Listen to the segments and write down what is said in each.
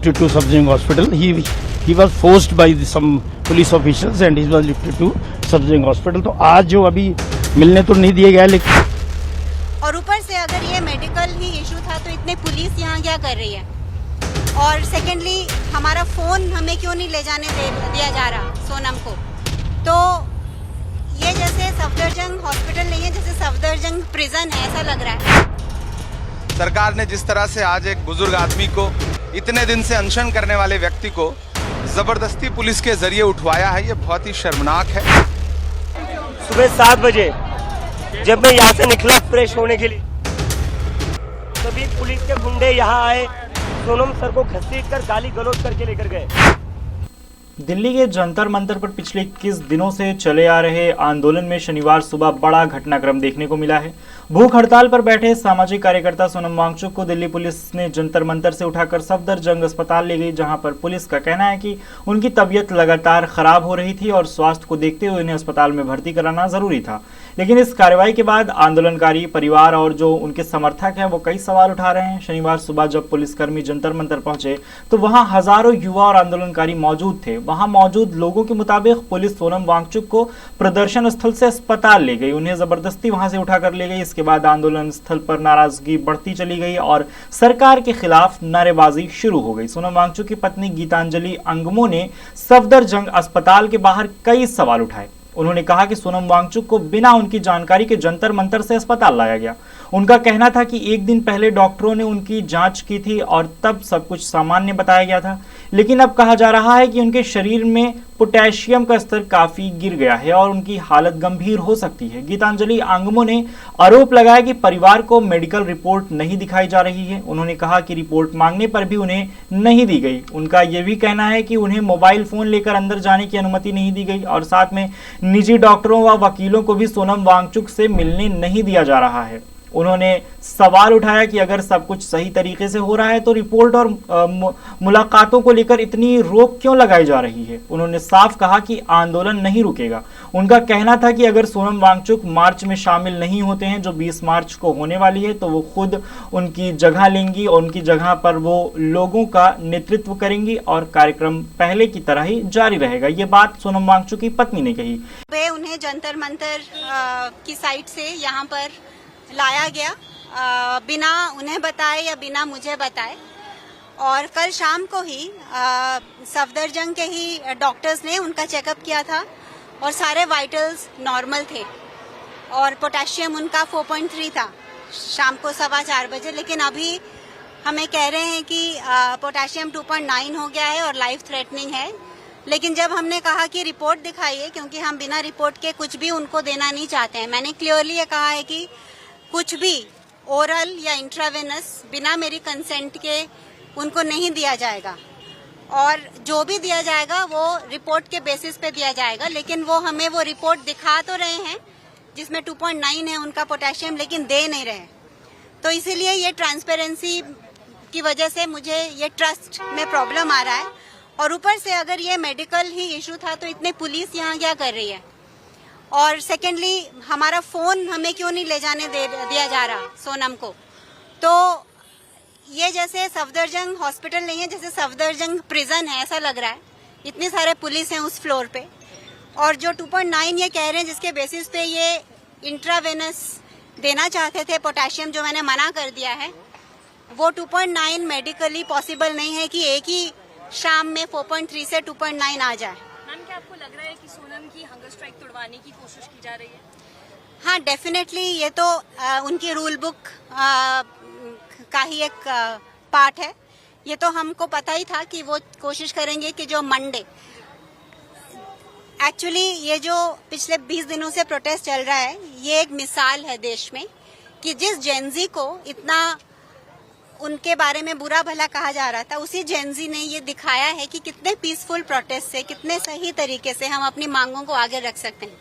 lifted to Subjing Hospital. He was forced by some police officials and he was lifted to Subjing Hospital. तो आज जो अभी मिलने तो नहीं दिया गया, लेकिन और ऊपर से अगर ये मेडिकल ही इशू था तो इतने पुलिस यहाँ क्या कर रही है? और सेकेंडली हमारा फोन हमें क्यों नहीं ले जाने दिया जा रहा सोनम को? तो ये जैसे सफदरजंग हॉस्पिटल नहीं है, जैसे सफदरजंग प्रिजन है, ऐसा लग रहा है। सरकार ने जिस तरह से आज एक बुजुर्ग आदमी को, इतने दिन से अनशन करने वाले व्यक्ति को जबरदस्ती पुलिस के जरिए उठवाया है, ये बहुत ही शर्मनाक है। सुबह 7 बजे जब मैं यहाँ से निकला फ्रेश होने के लिए, तभी पुलिस के गुंडे यहाँ आए, सोनम सर को घसीटकर गाली गलौज करके लेकर गए। दिल्ली के जंतर मंतर पर पिछले 21 दिनों से चले आ रहे आंदोलन में शनिवार सुबह बड़ा घटनाक्रम देखने को मिला है। भूख हड़ताल पर बैठे सामाजिक कार्यकर्ता सोनम वांगचुक को दिल्ली पुलिस ने जंतर मंतर से उठाकर सफदरजंग अस्पताल ले गई, जहां पर पुलिस का कहना है कि उनकी तबीयत लगातार खराब हो रही थी और स्वास्थ्य को देखते हुए उन्हें अस्पताल में भर्ती कराना जरूरी था। लेकिन इस कार्रवाई के बाद आंदोलनकारी परिवार और जो उनके समर्थक हैं वो कई सवाल उठा रहे हैं। शनिवार सुबह जब पुलिसकर्मी जंतर मंतर पहुंचे तो वहां हजारों युवा और आंदोलनकारी मौजूद थे। वहां मौजूद लोगों के मुताबिक पुलिस सोनम वांगचुक को प्रदर्शन स्थल से अस्पताल ले गई, उन्हें जबरदस्ती वहां से उठाकर ले गई। इसके बाद आंदोलन स्थल पर नाराजगी बढ़ती चली गई और सरकार के खिलाफ नारेबाजी शुरू हो गई। सोनम वांगचुक की पत्नी गीतांजलि अंगमो ने सफदरजंग अस्पताल के बाहर कई सवाल उठाए। उन्होंने कहा कि सोनम वांगचुक को बिना उनकी जानकारी के जंतर मंतर से अस्पताल लाया गया। उनका कहना था कि एक दिन पहले डॉक्टरों ने उनकी जांच की थी और तब सब कुछ सामान्य बताया गया था, लेकिन अब कहा जा रहा है कि उनके शरीर में पोटेशियम का स्तर काफी गिर गया है और उनकी हालत गंभीर हो सकती है। गीतांजलि अंगमो ने आरोप लगाया कि परिवार को मेडिकल रिपोर्ट नहीं दिखाई जा रही है। उन्होंने कहा कि रिपोर्ट मांगने पर भी उन्हें नहीं दी गई। उनका यह भी कहना है कि उन्हें मोबाइल फोन लेकर अंदर जाने की अनुमति नहीं दी गई और साथ में निजी डॉक्टरों व वकीलों को भी सोनम वांगचुक से मिलने नहीं दिया जा रहा है। उन्होंने सवाल उठाया कि अगर सब कुछ सही तरीके से हो रहा है तो रिपोर्ट और मुलाकातों को लेकर इतनी रोक क्यों लगाई जा रही है। उन्होंने साफ कहा कि आंदोलन नहीं रुकेगा। उनका कहना था कि अगर सोनम वांगचुक मार्च में शामिल नहीं होते हैं जो 20 मार्च को होने वाली है, तो वो खुद उनकी जगह लेंगी और उनकी जगह पर वो लोगों का नेतृत्व करेंगी और कार्यक्रम पहले की तरह ही जारी रहेगा। ये बात सोनम वांगचुक की पत्नी ने कही। वे उन्हें जंतर मंतर की साइड से यहाँ पर लाया गया बिना उन्हें बताए या बिना मुझे बताए, और कल शाम को ही सफदरजंग के ही डॉक्टर्स ने उनका चेकअप किया था और सारे वाइटल्स नॉर्मल थे और पोटेशियम उनका 4.3 था शाम को 4:15 बजे। लेकिन अभी हमें कह रहे हैं कि पोटेशियम 2.9 हो गया है और लाइफ थ्रेटनिंग है। लेकिन जब हमने कहा कि रिपोर्ट दिखाइए, क्योंकि हम बिना रिपोर्ट के कुछ भी उनको देना नहीं चाहते हैं, मैंने क्लियरली ये कहा है कि कुछ भी ओरल या इंट्रावेनस बिना मेरी कंसेंट के उनको नहीं दिया जाएगा और जो भी दिया जाएगा वो रिपोर्ट के बेसिस पे दिया जाएगा। लेकिन वो हमें वो रिपोर्ट दिखा तो रहे हैं जिसमें 2.9 है उनका पोटेशियम, लेकिन दे नहीं रहे। तो इसीलिए ये ट्रांसपेरेंसी की वजह से मुझे ये ट्रस्ट में प्रॉब्लम आ रहा है। और ऊपर से अगर ये मेडिकल ही इशू था तो इतने पुलिस यहाँ क्या कर रही है? और सेकेंडली हमारा फोन हमें क्यों नहीं ले जाने दिया जा रहा सोनम को? तो ये जैसे सफदरजंग हॉस्पिटल नहीं है, जैसे सफदरजंग प्रिजन है, ऐसा लग रहा है। इतने सारे पुलिस हैं उस फ्लोर पे और जो 2.9 ये कह रहे हैं जिसके बेसिस पे ये इंट्रावेनस देना चाहते थे पोटेशियम, जो मैंने मना कर दिया है, वो 2.9 मेडिकली पॉसिबल नहीं है कि एक ही शाम में 4.3 से 2.9 आ जाए। मैम, क्या आपको लग रहा है कि सोनम की हंगर स्ट्राइक तोड़वाने की कोशिश की जा रही है? हाँ, डेफिनेटली ये तो उनकी रूल बुक का ही एक पार्ट है। ये तो हमको पता ही था कि वो कोशिश करेंगे कि जो मंडे, एक्चुअली ये जो पिछले 20 दिनों से प्रोटेस्ट चल रहा है, ये एक मिसाल है देश में कि जिस जेनजी को इतना उनके बारे में बुरा भला कहा जा रहा था, उसी जेनजी ने ये दिखाया है कि कितने पीसफुल प्रोटेस्ट से, कितने सही तरीके से हम अपनी मांगों को आगे रख सकते हैं।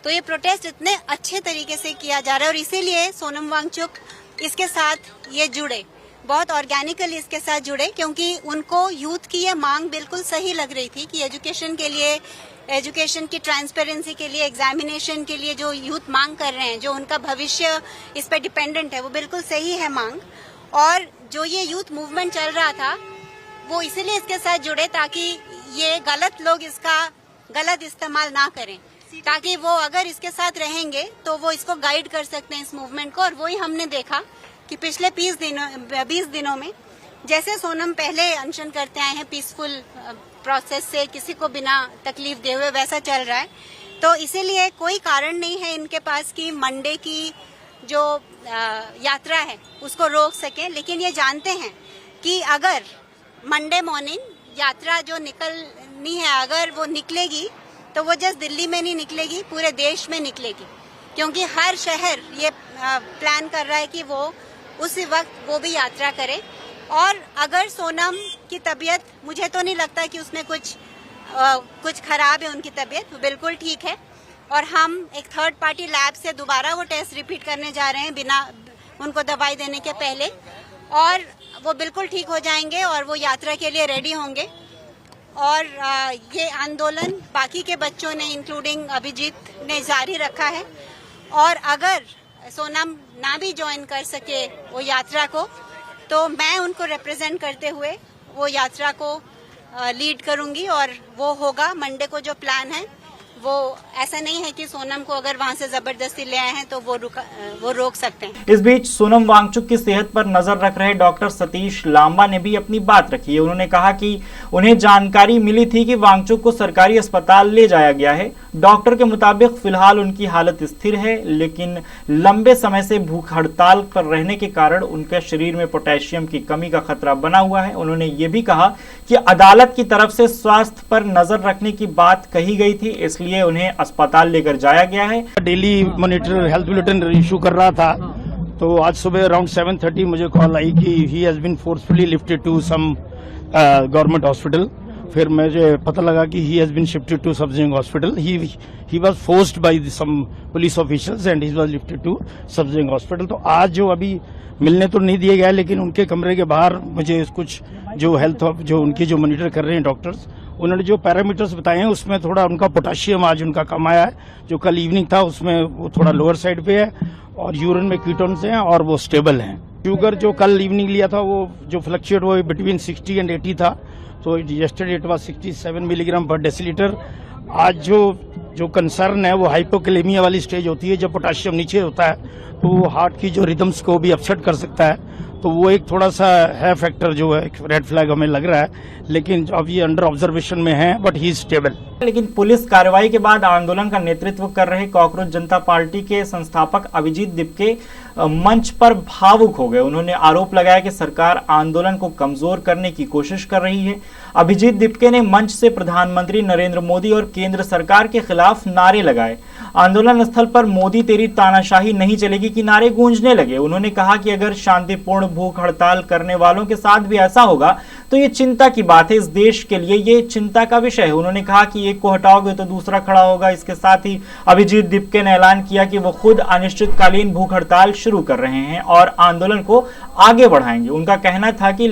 तो ये प्रोटेस्ट इतने अच्छे तरीके से किया जा रहा है और इसीलिए सोनम वांगचुक इसके साथ ये जुड़े, बहुत ऑर्गेनिकली इसके साथ जुड़े, क्योंकि उनको यूथ की ये मांग बिल्कुल सही लग रही थी कि एजुकेशन के लिए, एजुकेशन की ट्रांसपेरेंसी के लिए, एग्जामिनेशन के लिए जो यूथ मांग कर रहे हैं, जो उनका भविष्य इस पे डिपेंडेंट है, वो बिल्कुल सही है मांग। और जो ये यूथ मूवमेंट चल रहा था वो इसीलिए इसके साथ जुड़े ताकि ये गलत लोग इसका गलत इस्तेमाल ना करें, ताकि वो अगर इसके साथ रहेंगे तो वो इसको गाइड कर सकते हैं इस मूवमेंट को। और वही हमने देखा कि पिछले 20 दिनों में जैसे सोनम पहले अनशन करते आए हैं पीसफुल प्रोसेस से, किसी को बिना तकलीफ दे हुए, वैसा चल रहा है। तो इसीलिए कोई कारण नहीं है इनके पास कि मंडे की जो यात्रा है उसको रोक सके। लेकिन ये जानते हैं कि अगर मंडे मॉर्निंग यात्रा जो निकलनी है, अगर वो निकलेगी तो वो जस्ट दिल्ली में नहीं निकलेगी, पूरे देश में निकलेगी, क्योंकि हर शहर ये प्लान कर रहा है कि वो उसी वक्त वो भी यात्रा करे। और अगर सोनम की तबीयत, मुझे तो नहीं लगता कि उसमें कुछ खराब है, उनकी तबीयत बिल्कुल ठीक है। और हम एक थर्ड पार्टी लैब से दोबारा वो टेस्ट रिपीट करने जा रहे हैं बिना उनको दवाई देने के पहले, और वो बिल्कुल ठीक हो जाएंगे और वो यात्रा के लिए रेडी होंगे। और ये आंदोलन बाकी के बच्चों ने, इंक्लूडिंग अभिजीत ने, जारी रखा है। और अगर सोनम ना भी ज्वाइन कर सके वो यात्रा को, तो मैं उनको रिप्रेजेंट करते हुए वो यात्रा को लीड करूंगी। और वो होगा मंडे को जो प्लान है, वो ऐसा नहीं है कि सोनम को अगर वहां से जबरदस्ती ले आए हैं तो वो रोक सकते हैं। इस बीच सोनम वांगचुक की सेहत पर नजर रख रहे डॉक्टर सतीश लांबा ने भी अपनी बात रखी है। उन्होंने कहा कि उन्हें जानकारी मिली थी कि वांगचुक को सरकारी अस्पताल ले जाया गया है। डॉक्टर के मुताबिक फिलहाल उनकी हालत स्थिर है, लेकिन लंबे समय से भूख हड़ताल पर रहने के कारण उनके शरीर में पोटेशियम की कमी का खतरा बना हुआ है। उन्होंने ये भी कहा कि अदालत की तरफ से स्वास्थ्य पर नजर रखने की बात कही गई थी, इसलिए उन्हें अस्पताल लेकर जाया गया है। Daily monitor health bulletin issue कर रहा था, तो आज सुबह अराउंड 7:30 मुझे कॉल आई कि he has been forcefully lifted to some government hospital. फिर मुझे पता लगा कि he has been shifted to Safdarjung hospital. He was forced by some police officials and he was lifted to Safdarjung hospital. तो आज जो अभी मिलने तो नहीं दिए गया, लेकिन उनके कमरे के बाहर मुझे कुछ जो हेल्थ जो उनकी जो मॉनिटर कर रहे हैं डॉक्टर्स, उन्होंने जो पैरामीटर्स बताए हैं उसमें थोड़ा उनका पोटेशियम आज उनका कम आया है। जो कल इवनिंग था उसमें वो थोड़ा लोअर साइड पे है, और यूरिन में कीटोन्स हैं और वो स्टेबल हैं। शुगर जो कल इवनिंग लिया था वो जो फ्लक्चुएट वो बिटवीन 60 एंड 80 था, तो यस्टरडे इट वाज 67 मिलीग्राम पर डेसीलीटर। आज जो कंसर्न है वो हाइपोकैलेमिया वाली स्टेज होती है, जब पोटेशियम नीचे होता है तो वो हार्ट की जो रिदम्स को भी अपसेट कर सकता है। तो वो एक थोड़ा सा है फैक्टर जो है, रेड फ्लैग हमें लग रहा है, लेकिन अब ये अंडर ऑब्जर्वेशन में है, बट ही इज स्टेबल। लेकिन पुलिस कार्रवाई के बाद आंदोलन का नेतृत्व कर रहे कॉकरोच जनता पार्टी के संस्थापक अभिजीत दिपके मंच पर भावुक हो गए। उन्होंने आरोप लगाया कि सरकार आंदोलन को कमजोर करने की कोशिश कर रही है। अभिजीत दिपके ने मंच से प्रधानमंत्री नरेंद्र मोदी और केंद्र सरकार के खिलाफ नारे लगाए। आंदोलन स्थल पर मोदी तेरी तानाशाही नहीं चलेगी की नारे गूंजने लगे। उन्होंने कहा कि अगर शांतिपूर्ण भूख हड़ताल करने वालों के साथ भी ऐसा होगा तो ये चिंता की बात है, इस देश के लिए ये चिंता का विषय है। उन्होंने कहा कि एक को हटाओगे तो दूसरा खड़ा होगा। इसके साथ ही अभिजीत दिपके ने ऐलान किया कि वो खुद अनिश्चितकालीन भूख हड़ताल शुरू कर रहे हैं और आंदोलन को आगे बढ़ाएंगे। उनका कहना था कि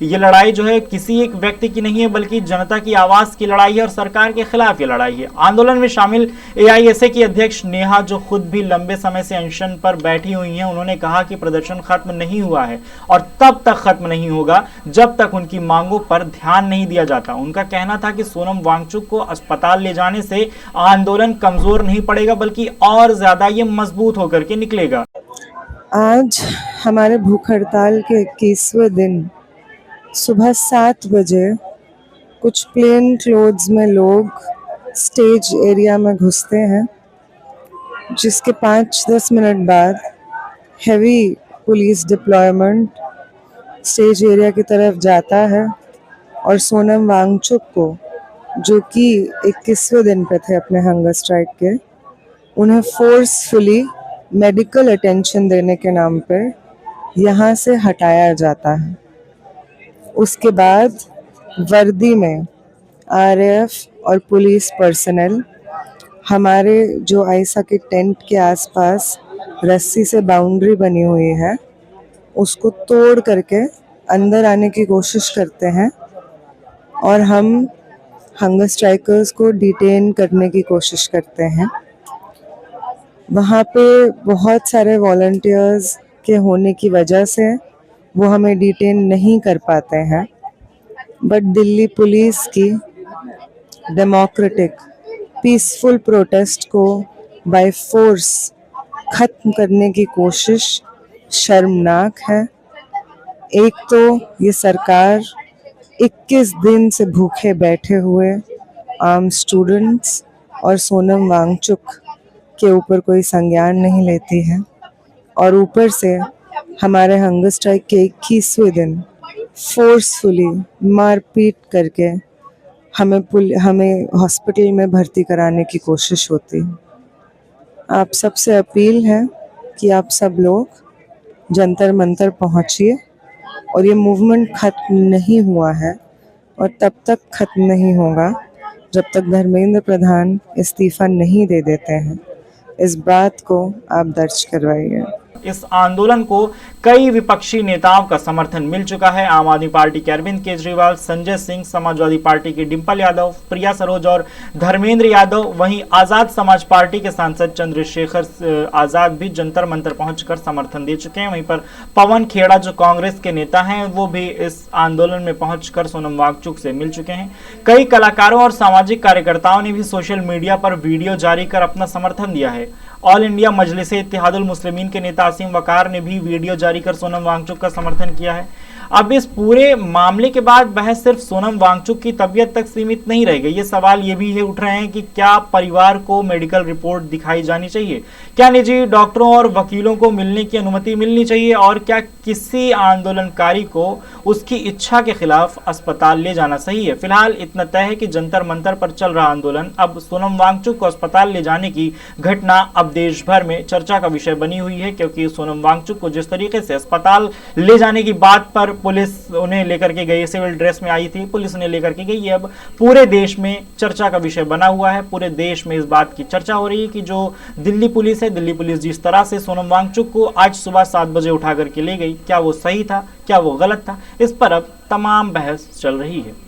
ये लड़ाई जो है किसी एक व्यक्ति की नहीं है, बल्कि जनता की आवाज की लड़ाई है और सरकार के खिलाफ ये लड़ाई है। आंदोलन में शामिल AISA की अध्यक्ष नेहा, जो खुद भी लंबे समय से अनशन पर बैठी हुई हैं, उन्होंने कहा कि प्रदर्शन खत्म नहीं हुआ है और तब तक खत्म नहीं होगा जब तक उनकी मांगों पर ध्यान नहीं दिया जाता। उनका कहना था कि सोनम वांगचुक को अस्पताल ले जाने से आंदोलन कमजोर नहीं पड़ेगा, बल्कि और ज्यादा ये मजबूत होकर के निकलेगा। आज हमारे भूख हड़ताल के 21वें दिन सुबह 7 बजे कुछ प्लेन क्लोथ्स में लोग स्टेज एरिया में घुसते हैं, जिसके 5-10 मिनट बाद heavy police deployment stage area की तरफ जाता है और सोनम वांगचुक को, जो कि 21वें दिन पे थे अपने हंगर स्ट्राइक के, उन्हें फोर्सफुली मेडिकल अटेंशन देने के नाम पे यहाँ से हटाया जाता है। उसके बाद वर्दी में RAF और पुलिस पर्सनल हमारे जो आयसा के टेंट के आसपास रस्सी से बाउंड्री बनी हुई है उसको तोड़ करके अंदर आने की कोशिश करते हैं और हम हंगर स्ट्राइकर्स को डिटेन करने की कोशिश करते हैं। वहाँ पे बहुत सारे वॉलंटियर्स के होने की वजह से वो हमें डिटेन नहीं कर पाते हैं। बट दिल्ली पुलिस की डेमोक्रेटिक पीसफुल प्रोटेस्ट को बाय फोर्स खत्म करने की कोशिश शर्मनाक है। एक तो ये सरकार 21 दिन से भूखे बैठे हुए आम स्टूडेंट्स और सोनम वांगचुक के ऊपर कोई संज्ञान नहीं लेती है, और ऊपर से हमारे हंगर स्ट्राइक के 21वें दिन फोर्सफुली मारपीट करके हमें हॉस्पिटल में भर्ती कराने की कोशिश होती है। आप सबसे अपील है कि आप सब लोग जंतर मंतर पहुंचिए, और ये मूवमेंट खत्म नहीं हुआ है और तब तक खत्म नहीं होगा जब तक धर्मेंद्र प्रधान इस्तीफा नहीं दे देते हैं। इस बात को आप दर्ज करवाइए। इस आंदोलन को कई विपक्षी नेताओं का समर्थन मिल चुका है। आम आदमी पार्टी के अरविंद केजरीवाल, संजय सिंह, समाजवादी पार्टी की डिंपल यादव, प्रिया सरोज और धर्मेंद्र यादव, वहीं आजाद समाज पार्टी के सांसद चंद्रशेखर आजाद भी जंतर मंतर पहुंचकर समर्थन दे चुके हैं। वहीं पर पवन खेड़ा जो कांग्रेस के नेता हैं, वो भी इस आंदोलन में पहुंचकर सोनम वांगचुक से मिल चुके हैं। कई कलाकारों और सामाजिक कार्यकर्ताओं ने भी सोशल मीडिया पर वीडियो जारी कर अपना समर्थन दिया है। ऑल इंडिया मजलिसे इत्तेहादुल मुस्लिमीन के नेता असीम वकार ने भी वीडियो जारी कर सोनम वांगचुक का समर्थन किया है। अब इस पूरे मामले के बाद बहस सिर्फ सोनम वांगचुक की तबीयत तक सीमित नहीं रह गई। ये सवाल ये भी उठ रहे हैं कि क्या परिवार को मेडिकल रिपोर्ट दिखाई जानी चाहिए, क्या निजी डॉक्टरों और वकीलों को मिलने की अनुमति मिलनी चाहिए, और क्या किसी आंदोलनकारी को उसकी इच्छा के खिलाफ अस्पताल ले जाना सही है। फिलहाल इतना तय है कि जंतर मंतर पर चल रहा आंदोलन अब सोनम वांगचुक को अस्पताल ले जाने की घटना अब देश भर में चर्चा का विषय बनी हुई है, क्योंकि सोनम वांगचुक को जिस तरीके से अस्पताल ले जाने की बात पर पुलिस उन्हें लेकर के गई, सिविल ड्रेस में आई थी, पुलिस उन्हें लेकर के गई, ये अब पूरे देश में चर्चा का विषय बना हुआ है। पूरे देश में इस बात की चर्चा हो रही है कि जो दिल्ली पुलिस है, दिल्ली पुलिस जिस तरह से सोनम वांगचुक को आज सुबह 7 बजे उठा करके ले गई, क्या वो सही था, क्या वो गलत था, इस पर अब तमाम बहस चल रही है।